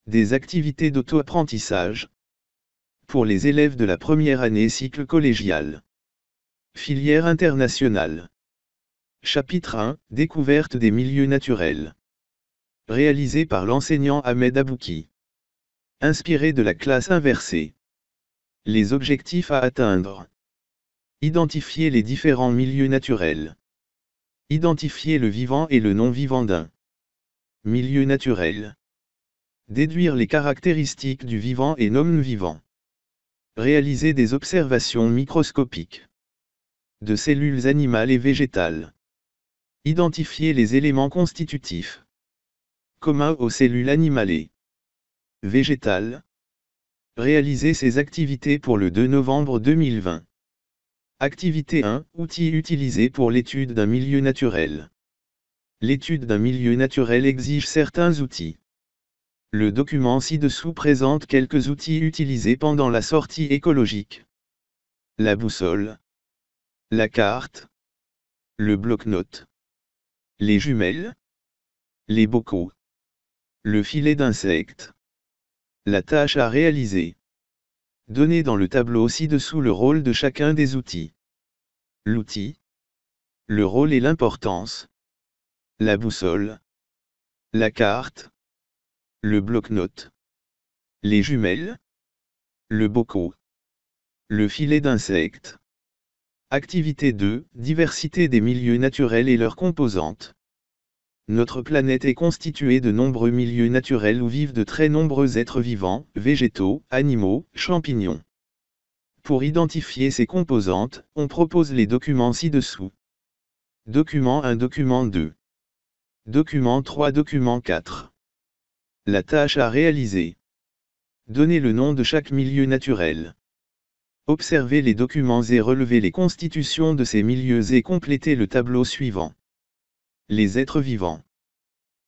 Des activités d'auto-apprentissage. Pour les élèves de la première année cycle collégial. Filière internationale. Chapitre 1, Découverte des milieux naturels. Réalisé par l'enseignant Ahmed Abouki. Inspiré de la classe inversée. Les objectifs à atteindre. Identifier les différents milieux naturels. Identifier le vivant et le non-vivant d'un milieu naturel. Déduire les caractéristiques du vivant et non-vivant. Réaliser des observations microscopiques de cellules animales et végétales. Identifier les éléments constitutifs communs aux cellules animales et végétales. Réaliser ces activités pour le 2 novembre 2020. Activité 1, outils utilisés pour l'étude d'un milieu naturel. L'étude d'un milieu naturel exige certains outils. Le document ci-dessous présente quelques outils utilisés pendant la sortie écologique. La boussole, la carte, le bloc-notes, les jumelles, les bocaux, le filet d'insectes. La tâche à réaliser. Donnez dans le tableau ci-dessous le rôle de chacun des outils. L'outil, le rôle et l'importance. La boussole, la carte, le bloc-notes, les jumelles, le bocaux, le filet d'insectes. Activité 2, diversité des milieux naturels et leurs composantes. Notre planète est constituée de nombreux milieux naturels où vivent de très nombreux êtres vivants, végétaux, animaux, champignons. Pour identifier ces composantes, on propose les documents ci-dessous. Document 1, document 2. Document 3, document 4. La tâche à réaliser. Donnez le nom de chaque milieu naturel. Observez les documents et relevez les constitutions de ces milieux et complétez le tableau suivant. Les êtres vivants.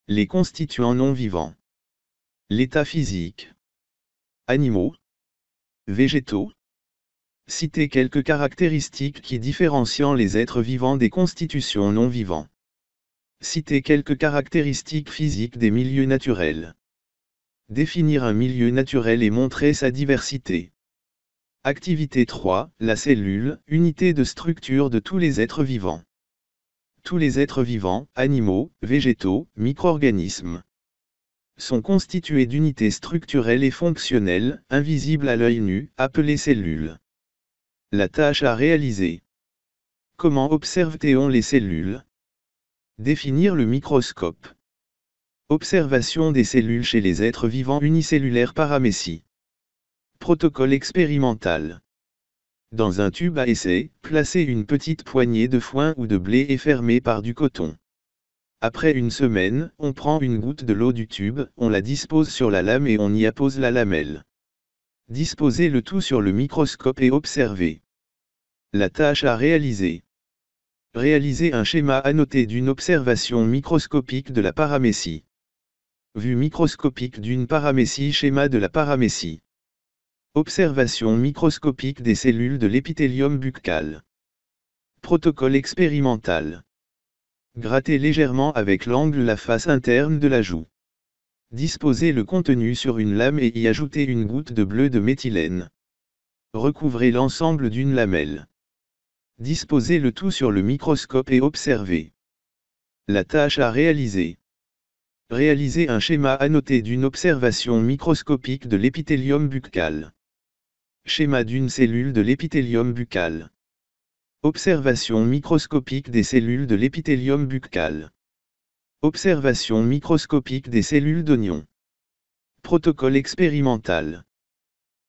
Les constituants non vivants. L'état physique. Animaux. Végétaux. Citez quelques caractéristiques qui différencient les êtres vivants des constitutions non vivants. Citez quelques caractéristiques physiques des milieux naturels. Définir un milieu naturel et montrer sa diversité. Activité 3, la cellule, unité de structure de tous les êtres vivants. Tous les êtres vivants, animaux, végétaux, micro-organismes, sont constitués d'unités structurelles et fonctionnelles, invisibles à l'œil nu, appelées cellules. La tâche à réaliser. Comment observe-t-on les cellules? Définir le microscope. Observation des cellules chez les êtres vivants unicellulaires paramécie. Protocole expérimental. Dans un tube à essai, placez une petite poignée de foin ou de blé et fermez par du coton. Après une semaine, on prend une goutte de l'eau du tube, on la dispose sur la lame et on y appose la lamelle. Disposez le tout sur le microscope et observez. La tâche à réaliser. Réaliser un schéma annoté d'une observation microscopique de la paramécie. Vue microscopique d'une paramécie, schéma de la paramécie. Observation microscopique des cellules de l'épithélium buccal. Protocole expérimental. Grattez légèrement avec l'angle la face interne de la joue. Disposez le contenu sur une lame et y ajoutez une goutte de bleu de méthylène. Recouvrez l'ensemble d'une lamelle. Disposez le tout sur le microscope et observez. La tâche à réaliser. Réaliser un schéma annoté d'une observation microscopique de l'épithélium buccal. Schéma d'une cellule de l'épithélium buccal. Observation microscopique des cellules de l'épithélium buccal. Observation microscopique des cellules d'oignon. Protocole expérimental.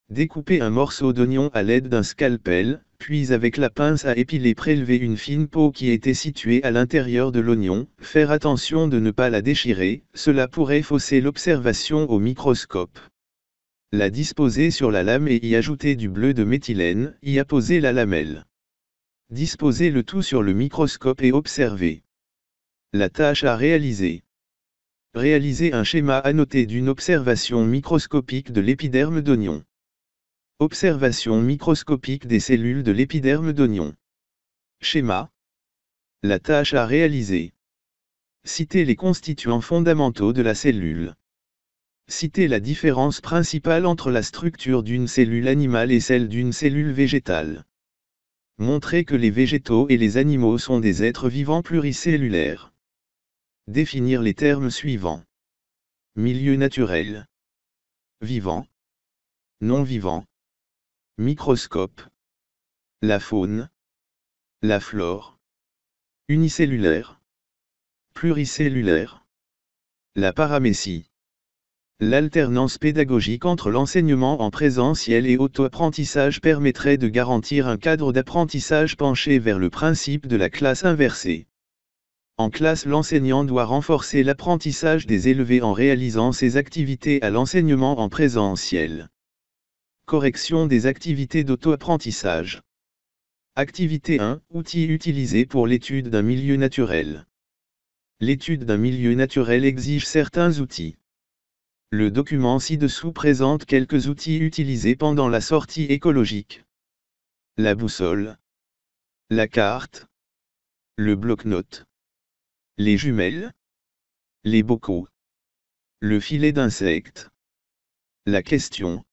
Découpez un morceau d'oignon à l'aide d'un scalpel, puis avec la pince à épiler prélevez une fine peau qui était située à l'intérieur de l'oignon, faire attention de ne pas la déchirer, cela pourrait fausser l'observation au microscope. La disposer sur la lame et y ajouter du bleu de méthylène, y apposer la lamelle. Disposez le tout sur le microscope et observez. La tâche à réaliser. Réaliser un schéma annoté d'une observation microscopique de l'épiderme d'oignon. Observation microscopique des cellules de l'épiderme d'oignon. Schéma. La tâche à réaliser. Citer les constituants fondamentaux de la cellule. Citer la différence principale entre la structure d'une cellule animale et celle d'une cellule végétale. Montrer que les végétaux et les animaux sont des êtres vivants pluricellulaires. Définir les termes suivants. Milieu naturel. Vivant. Non vivant. Microscope. La faune. La flore. Unicellulaire. Pluricellulaire. La paramécie. L'alternance pédagogique entre l'enseignement en présentiel et auto-apprentissage permettrait de garantir un cadre d'apprentissage penché vers le principe de la classe inversée. En classe, l'enseignant doit renforcer l'apprentissage des élèves en réalisant ses activités à l'enseignement en présentiel. Correction des activités d'auto-apprentissage. Activité 1. Outils utilisés pour l'étude d'un milieu naturel. L'étude d'un milieu naturel exige certains outils. Le document ci-dessous présente quelques outils utilisés pendant la sortie écologique. La boussole. La carte. Le bloc-notes. Les jumelles. Les bocaux. Le filet d'insectes. La question.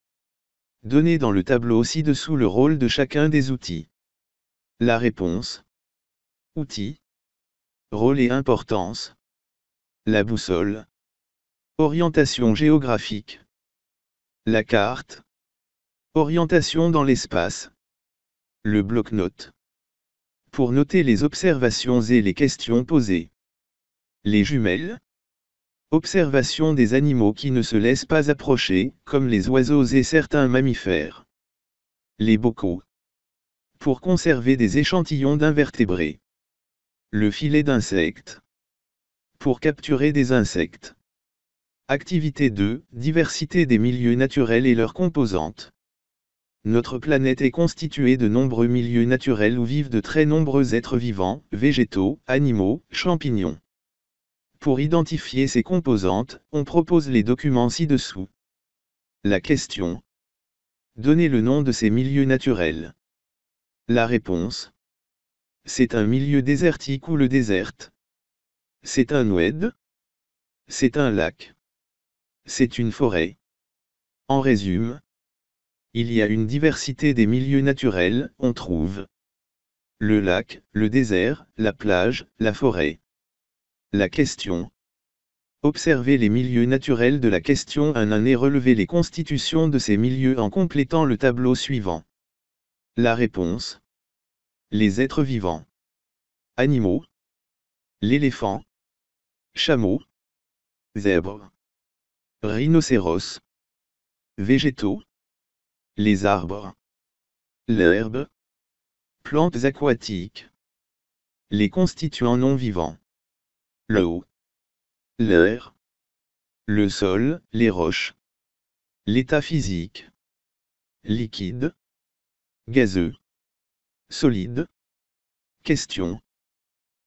Donnez dans le tableau ci-dessous le rôle de chacun des outils. La réponse. Outils. Rôle et importance. La boussole. Orientation géographique. La carte. Orientation dans l'espace. Le bloc-notes. Pour noter les observations et les questions posées. Les jumelles. Observation des animaux qui ne se laissent pas approcher, comme les oiseaux et certains mammifères. Les bocaux. Pour conserver des échantillons d'invertébrés. Le filet d'insectes. Pour capturer des insectes. Activité 2. Diversité des milieux naturels et leurs composantes. Notre planète est constituée de nombreux milieux naturels où vivent de très nombreux êtres vivants, végétaux, animaux, champignons. Pour identifier ces composantes, on propose les documents ci-dessous. La question. Donnez le nom de ces milieux naturels. La réponse. C'est un milieu désertique ou le désert. C'est un oued. C'est un lac. C'est une forêt. En résumé, il y a une diversité des milieux naturels, on trouve le lac, le désert, la plage, la forêt. La question. Observez les milieux naturels de la question 1 et relevez les constitutions de ces milieux en complétant le tableau suivant. La réponse. Les êtres vivants. Animaux. L'éléphant. Chameau. Zèbre. Rhinocéros. Végétaux. Les arbres. L'herbe. Plantes aquatiques. Les constituants non vivants. L'eau. L'air. Le sol, les roches. L'état physique. Liquide. Gazeux. Solide. Question.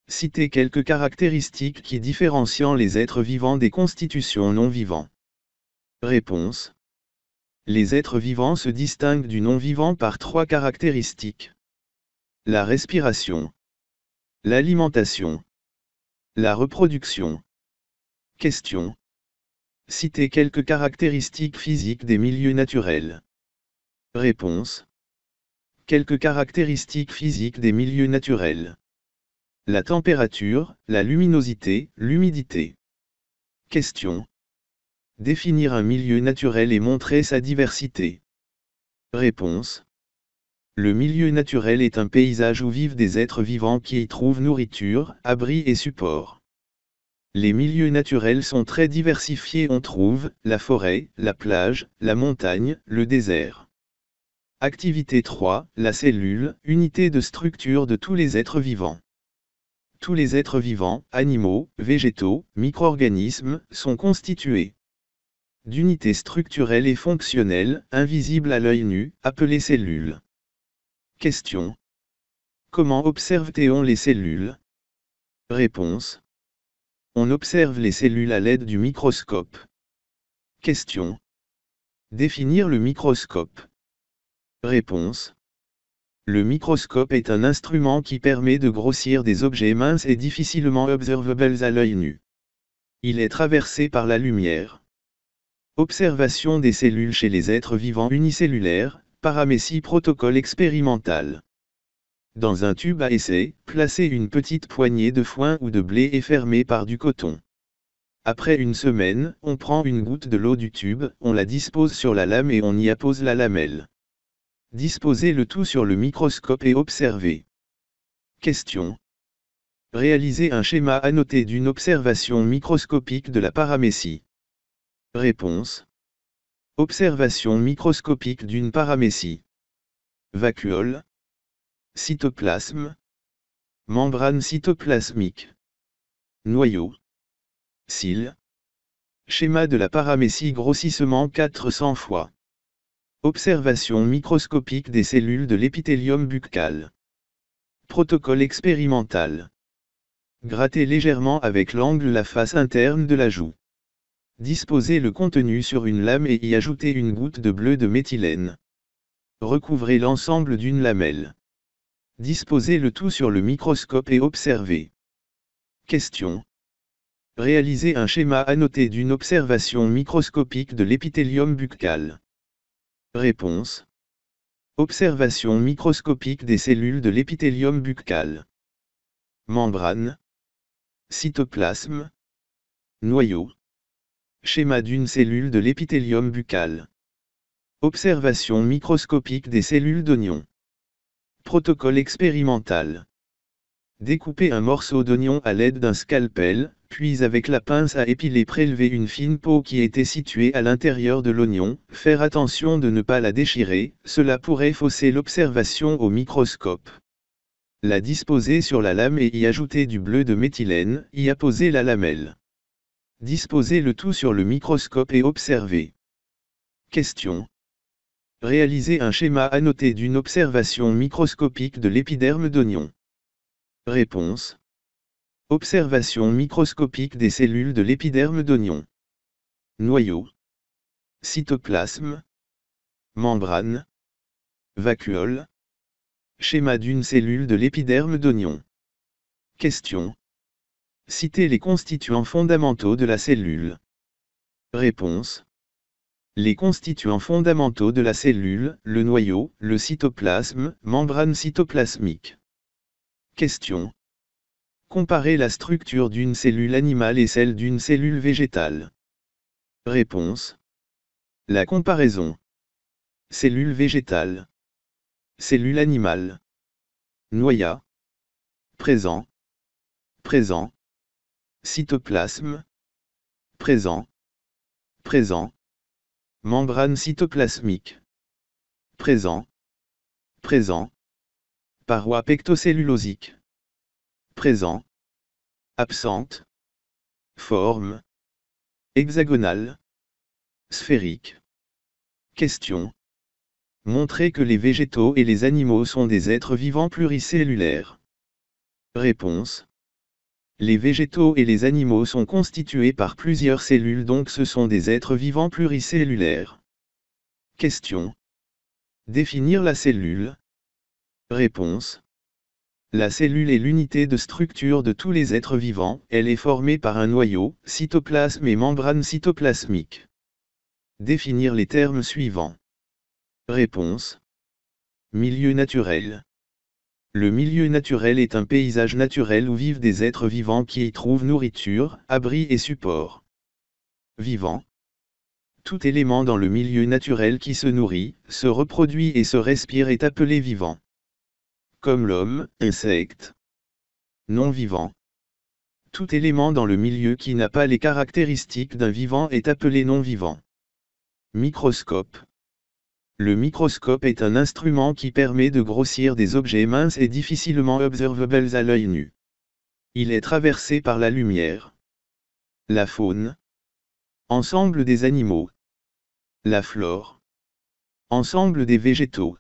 Citez quelques caractéristiques qui différencient les êtres vivants des constitutions non vivants. Réponse. Les êtres vivants se distinguent du non-vivant par 3 caractéristiques. La respiration. L'alimentation. La reproduction. Question. Citez quelques caractéristiques physiques des milieux naturels. Réponse. Quelques caractéristiques physiques des milieux naturels. La température, la luminosité, l'humidité. Question. Définir un milieu naturel et montrer sa diversité. Réponse. Le milieu naturel est un paysage où vivent des êtres vivants qui y trouvent nourriture, abri et support. Les milieux naturels sont très diversifiés, on trouve la forêt, la plage, la montagne, le désert. Activité 3, la cellule, unité de structure de tous les êtres vivants. Tous les êtres vivants, animaux, végétaux, micro-organismes, sont constitués d'unités structurelles et fonctionnelles, invisibles à l'œil nu, appelées cellules. Question. Comment observe-t-on les cellules? Réponse. On observe les cellules à l'aide du microscope. Question. Définir le microscope. Réponse. Le microscope est un instrument qui permet de grossir des objets minces et difficilement observables à l'œil nu. Il est traversé par la lumière. Observation des cellules chez les êtres vivants unicellulaires, paramécie protocole expérimental. Dans un tube à essai, placez une petite poignée de foin ou de blé et fermez par du coton. Après une semaine, on prend une goutte de l'eau du tube, on la dispose sur la lame et on y appose la lamelle. Disposez le tout sur le microscope et observez. Question. Réalisez un schéma annoté d'une observation microscopique de la paramécie. Réponse. Observation microscopique d'une paramécie. Vacuole. Cytoplasme. Membrane cytoplasmique. Noyau. Cils. Schéma de la paramécie grossissement 400 fois. Observation microscopique des cellules de l'épithélium buccal. Protocole expérimental. Grattez légèrement avec l'angle la face interne de la joue. Disposez le contenu sur une lame et y ajoutez une goutte de bleu de méthylène. Recouvrez l'ensemble d'une lamelle. Disposez le tout sur le microscope et observez. Question. Réalisez un schéma annoté d'une observation microscopique de l'épithélium buccal. Réponse. Observation microscopique des cellules de l'épithélium buccal. Membrane. Cytoplasme. Noyau. Schéma d'une cellule de l'épithélium buccal. Observation microscopique des cellules d'oignon. Protocole expérimental. Découpez un morceau d'oignon à l'aide d'un scalpel, puis avec la pince à épiler prélevez une fine peau qui était située à l'intérieur de l'oignon, faire attention de ne pas la déchirer, cela pourrait fausser l'observation au microscope. La disposer sur la lame et y ajouter du bleu de méthylène, y apposer la lamelle. Disposez le tout sur le microscope et observez. Question. Réalisez un schéma annoté d'une observation microscopique de l'épiderme d'oignon. Réponse. Observation microscopique des cellules de l'épiderme d'oignon. Noyau. Cytoplasme. Membrane. Vacuole. Schéma d'une cellule de l'épiderme d'oignon. Question. Citez les constituants fondamentaux de la cellule. Réponse. Les constituants fondamentaux de la cellule, le noyau, le cytoplasme, membrane cytoplasmique. Question. Comparez la structure d'une cellule animale et celle d'une cellule végétale. Réponse. La comparaison. Cellule végétale. Cellule animale. Noyat. Présent. Présent. Cytoplasme. Présent. Présent. Membrane cytoplasmique. Présent. Présent. Paroi pectocellulosique. Présent. Absente. Forme. Hexagonale. Sphérique. Question. Montrez que les végétaux et les animaux sont des êtres vivants pluricellulaires. Réponse. Les végétaux et les animaux sont constitués par plusieurs cellules, donc ce sont des êtres vivants pluricellulaires. Question. Définir la cellule. Réponse. La cellule est l'unité de structure de tous les êtres vivants, elle est formée par un noyau, cytoplasme et membrane cytoplasmique. Définir les termes suivants. Réponse. Milieu naturel. Le milieu naturel est un paysage naturel où vivent des êtres vivants qui y trouvent nourriture, abri et support. Vivant. Tout élément dans le milieu naturel qui se nourrit, se reproduit et se respire est appelé vivant. Comme l'homme, insecte. Non-vivant. Tout élément dans le milieu qui n'a pas les caractéristiques d'un vivant est appelé non-vivant. Microscope. Le microscope est un instrument qui permet de grossir des objets minces et difficilement observables à l'œil nu. Il est traversé par la lumière. La faune. Ensemble des animaux. La flore. Ensemble des végétaux.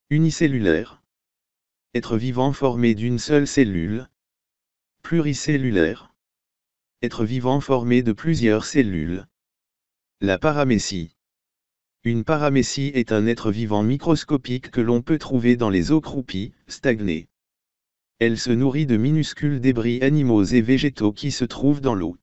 Unicellulaire. Être vivant formé d'une seule cellule. Pluricellulaire. Être vivant formé de plusieurs cellules. La paramécie. Une paramécie est un être vivant microscopique que l'on peut trouver dans les eaux croupies, stagnées. Elle se nourrit de minuscules débris animaux et végétaux qui se trouvent dans l'eau.